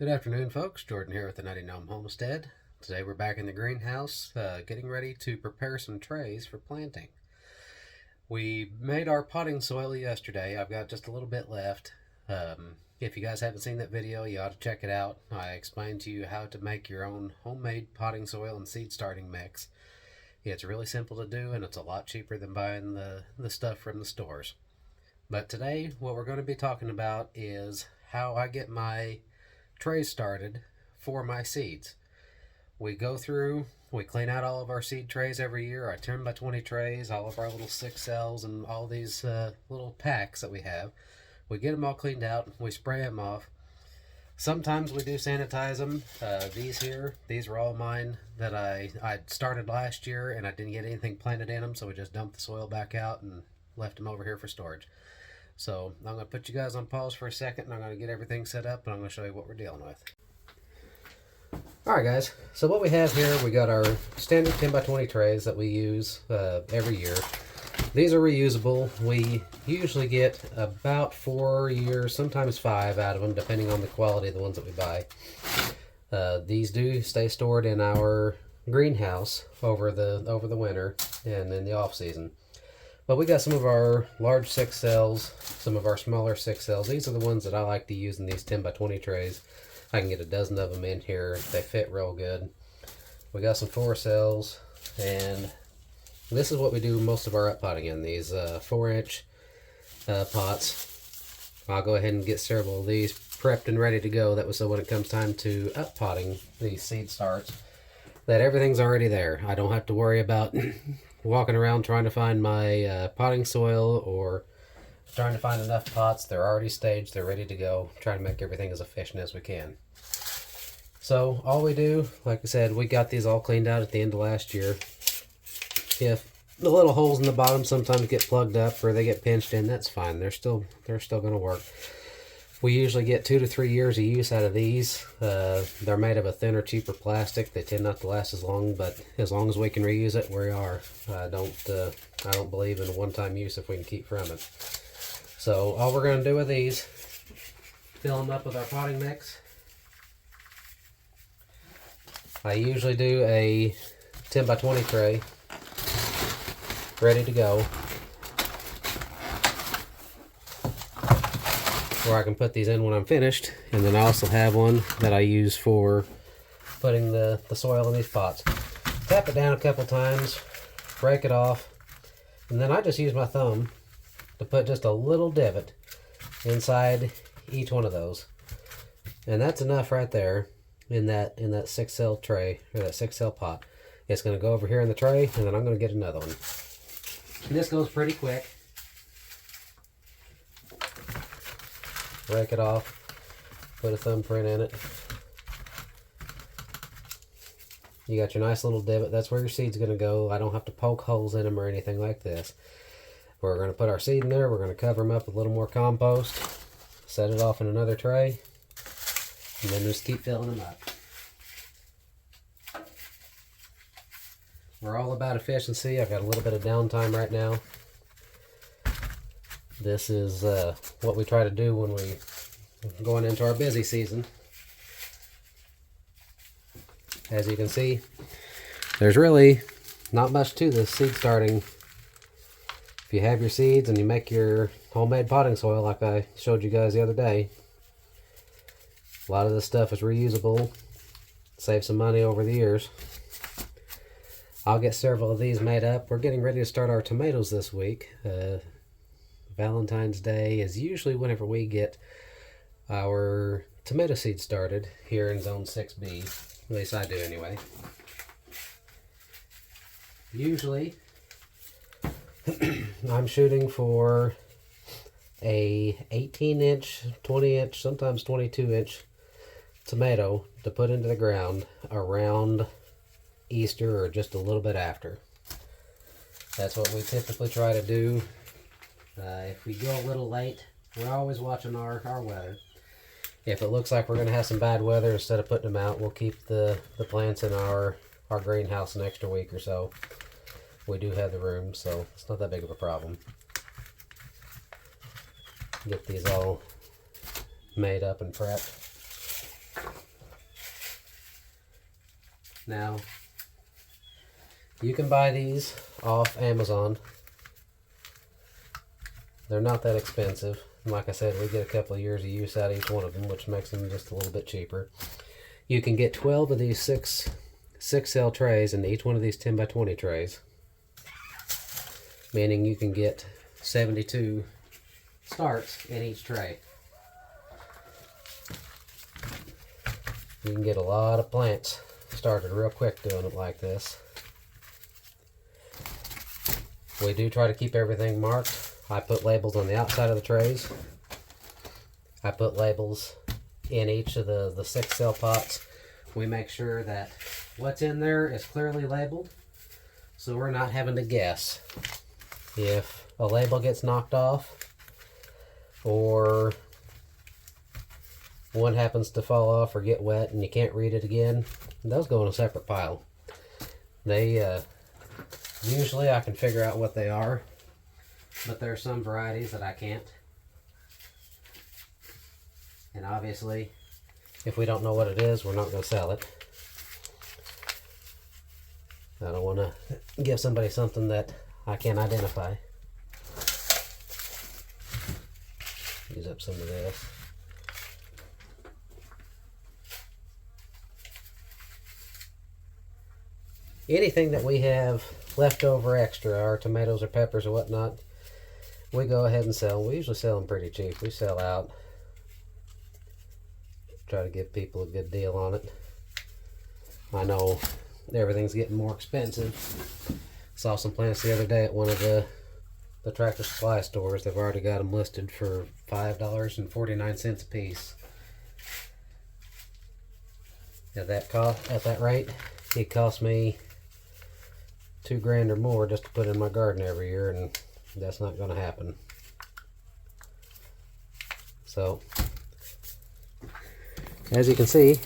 Good afternoon, folks. Jordan here with the Nutty Gnome Homestead. Today we're back in the greenhouse, getting ready to prepare some trays for planting. We made our potting soil yesterday. I've got just a little bit left. If you guys haven't seen that video, you ought to check it out. I explained to you how to make your own homemade potting soil and seed starting mix. It's really simple to do, and it's a lot cheaper than buying the stuff from the stores. But today, what we're going to be talking about is how I get my trays started for my seeds. We go through, we clean out all of our seed trays every year, our 10 by 20 trays, all of our little 6 cells, and all these little packs that we have. We get them all cleaned out, we spray them off. Sometimes we do sanitize them. These were all mine that I started last year, and I didn't get anything planted in them, so we just dumped the soil back out and left them over here for storage. So I'm going to put you guys on pause for a second, and I'm going to get everything set up, and I'm going to show you what we're dealing with. Alright guys, so what we have here, we got our standard 10 by 20 trays that we use every year. These are reusable. We usually get about 4 years, sometimes 5 out of them, depending on the quality of the ones that we buy. These do stay stored in our greenhouse over the winter and in the off season. But we got some of our large 6 cells, some of our smaller 6 cells. These are the ones that I like to use in these 10 by 20 trays. I can get a dozen of them in here. They fit real good. We got some 4 cells, and this is what we do most of our up potting in, these 4-inch pots. I'll go ahead and get several of these prepped and ready to go. That was so when it comes time to up potting these seed starts, that everything's already there. I don't have to worry about walking around trying to find my potting soil or trying to find enough pots. They're already staged, they're ready to go. Trying to make everything as efficient as we can. So all we do, like I said, we got these all cleaned out at the end of last year. If the little holes in the bottom sometimes get plugged up or they get pinched in, that's fine. They're still going to work. We usually get 2 to 3 years of use out of these. They're made of a thinner, cheaper plastic. They tend not to last as long, but as long as we can reuse it, we are. I don't believe in one-time use if we can keep from it. So all we're going to do with these, fill them up with our potting mix. I usually do a 10 by 20 tray, ready to go, where I can put these in when I'm finished. And then I also have one that I use for putting the soil in these pots. Tap it down a couple times, break it off, and then I just use my thumb to put just a little divot inside each one of those. And that's enough right there in that 6 cell tray, or that 6 cell pot. It's going to go over here in the tray, and then I'm going to get another one. And this goes pretty quick. Break it off, put a thumbprint in it. You got your nice little divot. That's where your seed's going to go. I don't have to poke holes in them or anything like this. We're going to put our seed in there. We're going to cover them up with a little more compost, set it off in another tray, and then just keep filling them up. We're all about efficiency. I've got a little bit of downtime right now. This is what we try to do when we're going into our busy season. As you can see, there's really not much to this seed starting. If you have your seeds and you make your homemade potting soil like I showed you guys the other day, a lot of this stuff is reusable. Save some money over the years. I'll get several of these made up. We're getting ready to start our tomatoes this week. Valentine's Day is usually whenever we get our tomato seeds started here in Zone 6B. At least I do anyway. Usually, I'm shooting for a 18-inch, 20-inch, sometimes 22-inch tomato to put into the ground around Easter or just a little bit after. That's what we typically try to do. If we go a little late, we're always watching our weather. If it looks like we're going to have some bad weather, instead of putting them out, we'll keep the plants in our greenhouse an extra week or so. We do have the room, so it's not that big of a problem. Get these all made up and prepped. Now, you can buy these off Amazon. They're not that expensive. And like I said, we get a couple of years of use out of each one of them, which makes them just a little bit cheaper. You can get 12 of these six cell trays in each one of these 10 by 20 trays, meaning you can get 72 starts in each tray. You can get a lot of plants started real quick doing it like this. We do try to keep everything marked. I put labels on the outside of the trays. I put labels in each of the 6 cell pots. We make sure that what's in there is clearly labeled, so we're not having to guess. If a label gets knocked off or one happens to fall off or get wet and you can't read it again, those go in a separate pile. They usually I can figure out what they are, but there are some varieties that I can't. And obviously, if we don't know what it is, we're not going to sell it. I don't want to give somebody something that I can't identify. Use up some of this. Anything that we have leftover extra, our tomatoes or peppers or whatnot, we go ahead and sell. We usually sell them pretty cheap. We sell out. Try to give people a good deal on it. I know everything's getting more expensive. Saw some plants the other day at one of the tractor supply stores. They've already got them listed for $5.49 a piece. At that rate, it cost me $2,000 or more just to put in my garden every year, and that's not going to happen. So, as you can see,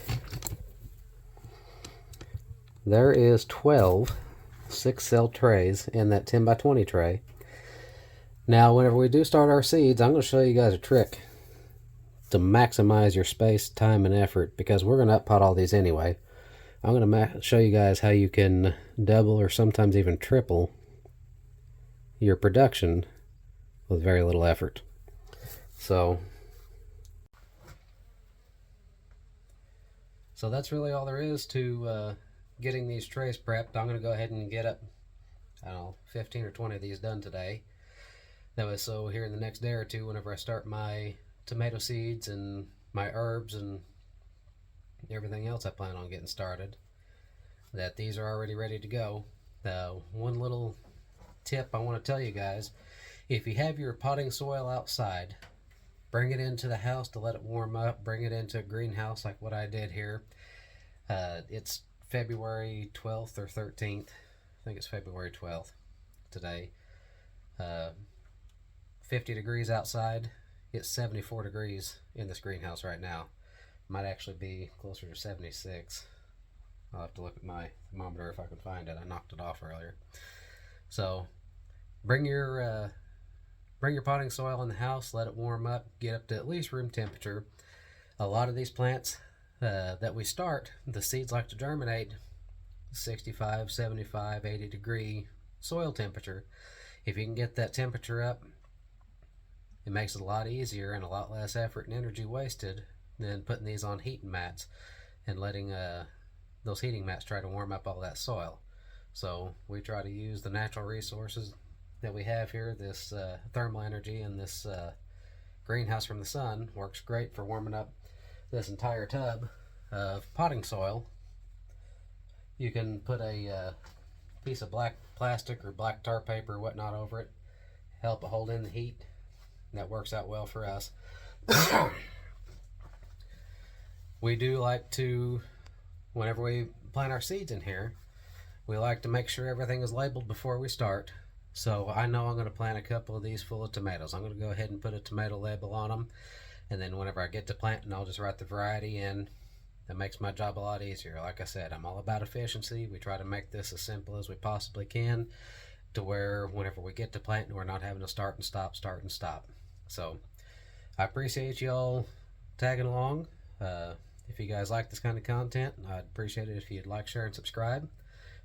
there is 12 6-cell trays in that 10 by 20 tray. Now, whenever we do start our seeds, I'm going to show you guys a trick to maximize your space, time, and effort, because we're going to up-pot all these anyway. I'm going to show you guys how you can double or sometimes even triple your production with very little effort. So that's really all there is to getting these trays prepped. I'm going to go ahead and get up, I don't know, 15 or 20 of these done today. That way, so here in the next day or two, whenever I start my tomato seeds and my herbs and everything else I plan on getting started, that these are already ready to go. One little tip I want to tell you guys: if you have your potting soil outside, bring it into the house to let it warm up. Bring it into a greenhouse like what I did here. It's February 12th or 13th. I think it's February 12th today. 50 degrees outside. It's 74 degrees in this greenhouse right now. Might actually be closer to 76. I'll have to look at my thermometer if I can find it. I knocked it off earlier. So bring your potting soil in the house, let it warm up, get up to at least room temperature. A lot of these plants that we start, the seeds like to germinate 65, 75, 80 degree soil temperature. If you can get that temperature up, it makes it a lot easier and a lot less effort and energy wasted than putting these on heating mats and letting those heating mats try to warm up all that soil. So we try to use the natural resources that we have here. This thermal energy and this greenhouse from the sun works great for warming up this entire tub of potting soil. You can put a piece of black plastic or black tar paper or whatnot over it, help it hold in the heat. And that works out well for us. We do like to, whenever we plant our seeds in here, we like to make sure everything is labeled before we start. So I know I'm going to plant a couple of these full of tomatoes. I'm going to go ahead and put a tomato label on them, and then whenever I get to planting, I'll just write the variety in. That makes my job a lot easier. Like I said, I'm all about efficiency. We try to make this as simple as we possibly can, to where whenever we get to planting, we're not having to start and start and stop. So I appreciate y'all tagging along. If you guys like this kind of content, I'd appreciate it if you'd like, share, and subscribe.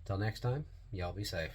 Till next time, y'all be safe.